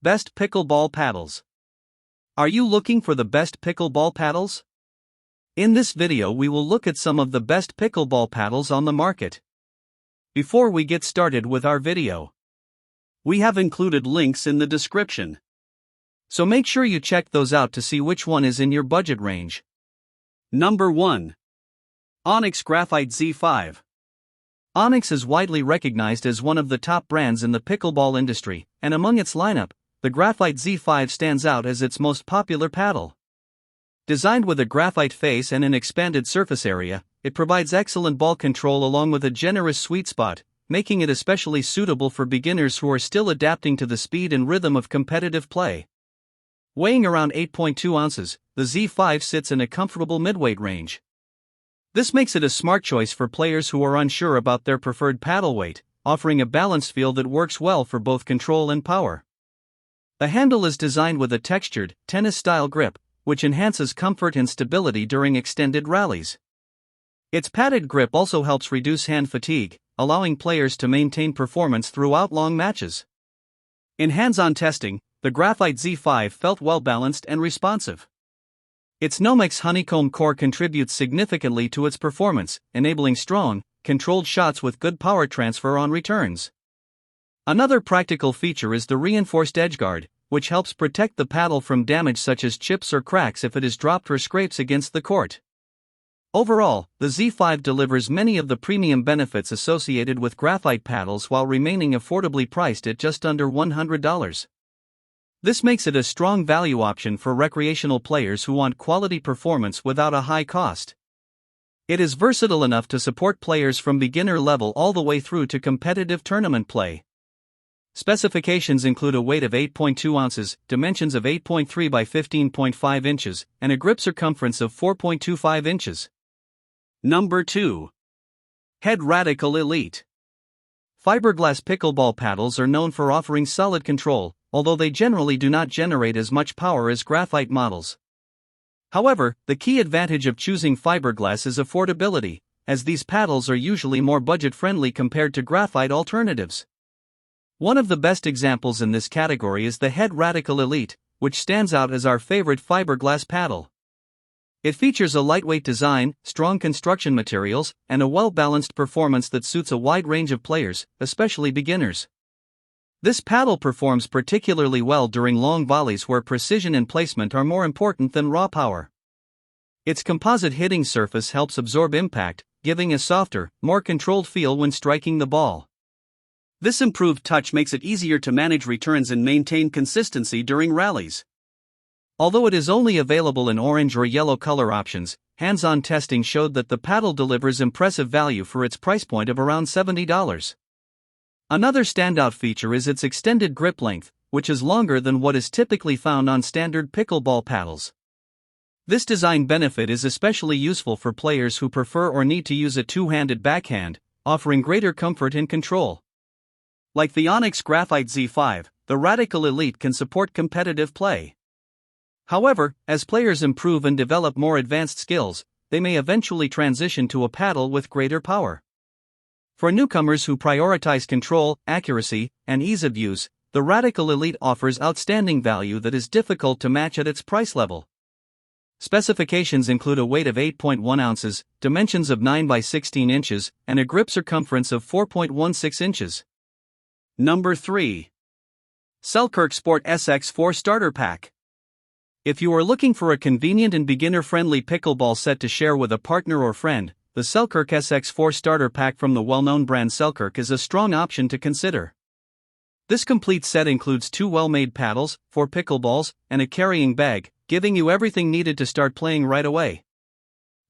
Best Pickleball Paddles. Are you looking for the best pickleball paddles? In this video we will look at some of the best pickleball paddles on the market. Before we get started with our video, we have included links in the description, so make sure you check those out to see which one is in your budget range. Number 1. Onix Graphite Z5. Onix is widely recognized as one of the top brands in the pickleball industry, and among its lineup, the Graphite Z5 stands out as its most popular paddle. Designed with a graphite face and an expanded surface area, it provides excellent ball control along with a generous sweet spot, making it especially suitable for beginners who are still adapting to the speed and rhythm of competitive play. Weighing around 8.2 ounces, the Z5 sits in a comfortable midweight range. This makes it a smart choice for players who are unsure about their preferred paddle weight, offering a balanced feel that works well for both control and power. The handle is designed with a textured, tennis-style grip, which enhances comfort and stability during extended rallies. Its padded grip also helps reduce hand fatigue, allowing players to maintain performance throughout long matches. In hands-on testing, the Graphite Z5 felt well-balanced and responsive. Its Nomex honeycomb core contributes significantly to its performance, enabling strong, controlled shots with good power transfer on returns. Another practical feature is the reinforced edgeguard, which helps protect the paddle from damage such as chips or cracks if it is dropped or scrapes against the court. Overall, the Z5 delivers many of the premium benefits associated with graphite paddles while remaining affordably priced at just under $100. This makes it a strong value option for recreational players who want quality performance without a high cost. It is versatile enough to support players from beginner level all the way through to competitive tournament play. Specifications include a weight of 8.2 ounces, dimensions of 8.3 by 15.5 inches, and a grip circumference of 4.25 inches. Number 2. Head Radical Elite. Fiberglass pickleball paddles are known for offering solid control, although they generally do not generate as much power as graphite models. However, the key advantage of choosing fiberglass is affordability, as these paddles are usually more budget-friendly compared to graphite alternatives. One of the best examples in this category is the Head Radical Elite, which stands out as our favorite fiberglass paddle. It features a lightweight design, strong construction materials, and a well-balanced performance that suits a wide range of players, especially beginners. This paddle performs particularly well during long volleys where precision and placement are more important than raw power. Its composite hitting surface helps absorb impact, giving a softer, more controlled feel when striking the ball. This improved touch makes it easier to manage returns and maintain consistency during rallies. Although it is only available in orange or yellow color options, hands-on testing showed that the paddle delivers impressive value for its price point of around $70. Another standout feature is its extended grip length, which is longer than what is typically found on standard pickleball paddles. This design benefit is especially useful for players who prefer or need to use a two-handed backhand, offering greater comfort and control. Like the Onix Graphite Z5, the Radical Elite can support competitive play. However, as players improve and develop more advanced skills, they may eventually transition to a paddle with greater power. For newcomers who prioritize control, accuracy, and ease of use, the Radical Elite offers outstanding value that is difficult to match at its price level. Specifications include a weight of 8.1 ounces, dimensions of 9 by 16 inches, and a grip circumference of 4.16 inches. Number 3. Selkirk Sport SX4 Starter Pack. If you are looking for a convenient and beginner-friendly pickleball set to share with a partner or friend, the Selkirk SX4 Starter Pack from the well-known brand Selkirk is a strong option to consider. This complete set includes 2 well-made paddles, 4 pickleballs, and a carrying bag, giving you everything needed to start playing right away.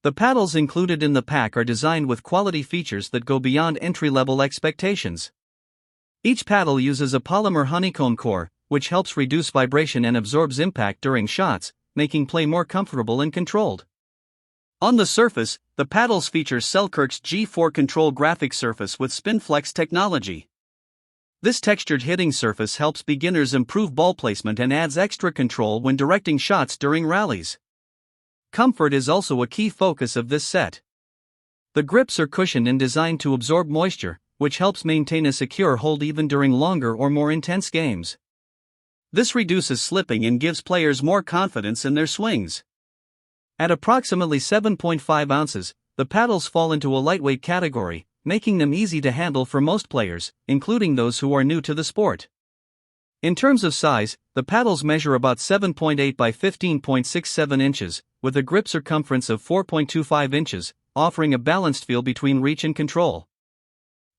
The paddles included in the pack are designed with quality features that go beyond entry-level expectations. Each paddle uses a polymer honeycomb core, which helps reduce vibration and absorbs impact during shots, making play more comfortable and controlled. On the surface, the paddles feature Selkirk's G4 Control graphic surface with SpinFlex technology. This textured hitting surface helps beginners improve ball placement and adds extra control when directing shots during rallies. Comfort is also a key focus of this set. The grips are cushioned and designed to absorb moisture, which helps maintain a secure hold even during longer or more intense games. This reduces slipping and gives players more confidence in their swings. At approximately 7.5 ounces, the paddles fall into a lightweight category, making them easy to handle for most players, including those who are new to the sport. In terms of size, the paddles measure about 7.8 by 15.67 inches, with a grip circumference of 4.25 inches, offering a balanced feel between reach and control.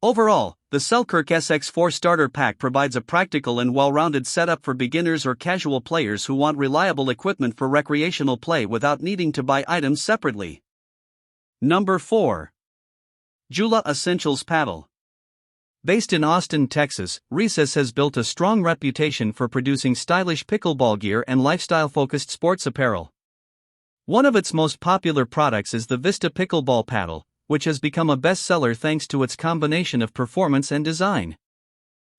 Overall, the Selkirk SX4 Starter Pack provides a practical and well-rounded setup for beginners or casual players who want reliable equipment for recreational play without needing to buy items separately. Number 4. JOOLA Essentials Paddle. Based in Austin, Texas, Recess has built a strong reputation for producing stylish pickleball gear and lifestyle-focused sports apparel. One of its most popular products is the Vista Pickleball Paddle, which has become a bestseller thanks to its combination of performance and design.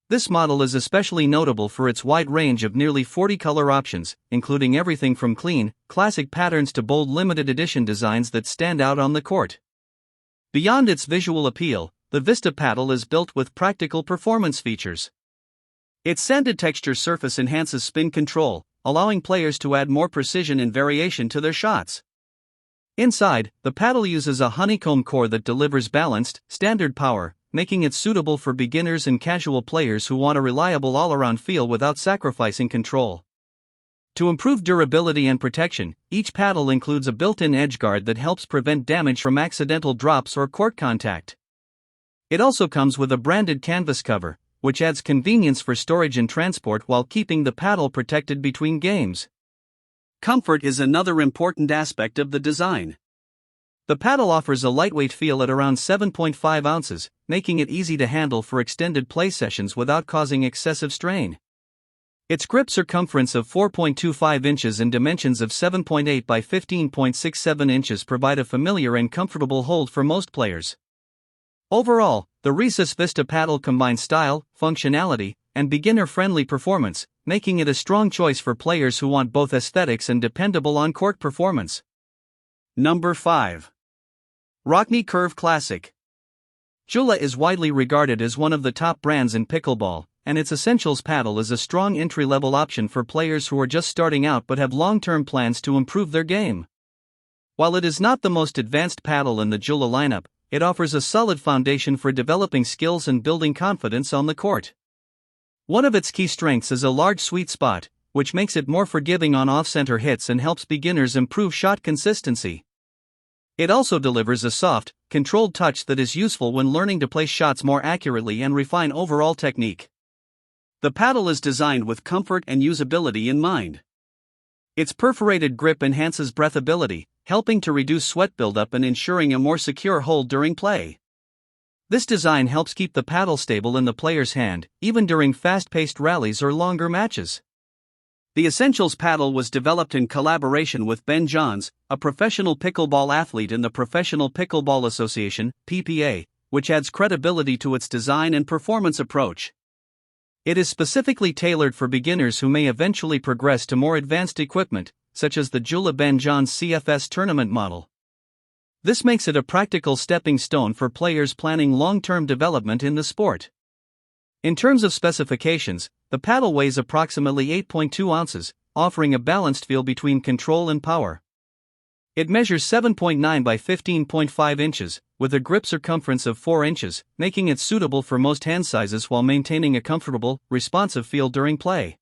This model is especially notable for its wide range of nearly 40 color options, including everything from clean, classic patterns to bold limited edition designs that stand out on the court. Beyond its visual appeal, the Vista paddle is built with practical performance features. Its sanded texture surface enhances spin control, allowing players to add more precision and variation to their shots. Inside, the paddle uses a honeycomb core that delivers balanced, standard power, making it suitable for beginners and casual players who want a reliable all-around feel without sacrificing control. To improve durability and protection, each paddle includes a built-in edge guard that helps prevent damage from accidental drops or court contact. It also comes with a branded canvas cover, which adds convenience for storage and transport while keeping the paddle protected between games. Comfort is another important aspect of the design. The paddle offers a lightweight feel at around 7.5 ounces, making it easy to handle for extended play sessions without causing excessive strain. Its grip circumference of 4.25 inches and dimensions of 7.8 by 15.67 inches provide a familiar and comfortable hold for most players. Overall, the Recess Vista paddle combines style, functionality, and beginner-friendly performance, making it a strong choice for players who want both aesthetics and dependable on-court performance. Number 5. Rokne Curve Classic. JOOLA is widely regarded as one of the top brands in pickleball, and its Essentials paddle is a strong entry-level option for players who are just starting out but have long-term plans to improve their game. While it is not the most advanced paddle in the JOOLA lineup, it offers a solid foundation for developing skills and building confidence on the court. One of its key strengths is a large sweet spot, which makes it more forgiving on off-center hits and helps beginners improve shot consistency. It also delivers a soft, controlled touch that is useful when learning to place shots more accurately and refine overall technique. The paddle is designed with comfort and usability in mind. Its perforated grip enhances breathability, helping to reduce sweat buildup and ensuring a more secure hold during play. This design helps keep the paddle stable in the player's hand, even during fast-paced rallies or longer matches. The Essentials paddle was developed in collaboration with Ben Johns, a professional pickleball athlete in the Professional Pickleball Association, PPA, which adds credibility to its design and performance approach. It is specifically tailored for beginners who may eventually progress to more advanced equipment, such as the JOOLA Ben Johns CFS tournament model. This makes it a practical stepping stone for players planning long-term development in the sport. In terms of specifications, the paddle weighs approximately 8.2 ounces, offering a balanced feel between control and power. It measures 7.9 by 15.5 inches, with a grip circumference of 4 inches, making it suitable for most hand sizes while maintaining a comfortable, responsive feel during play.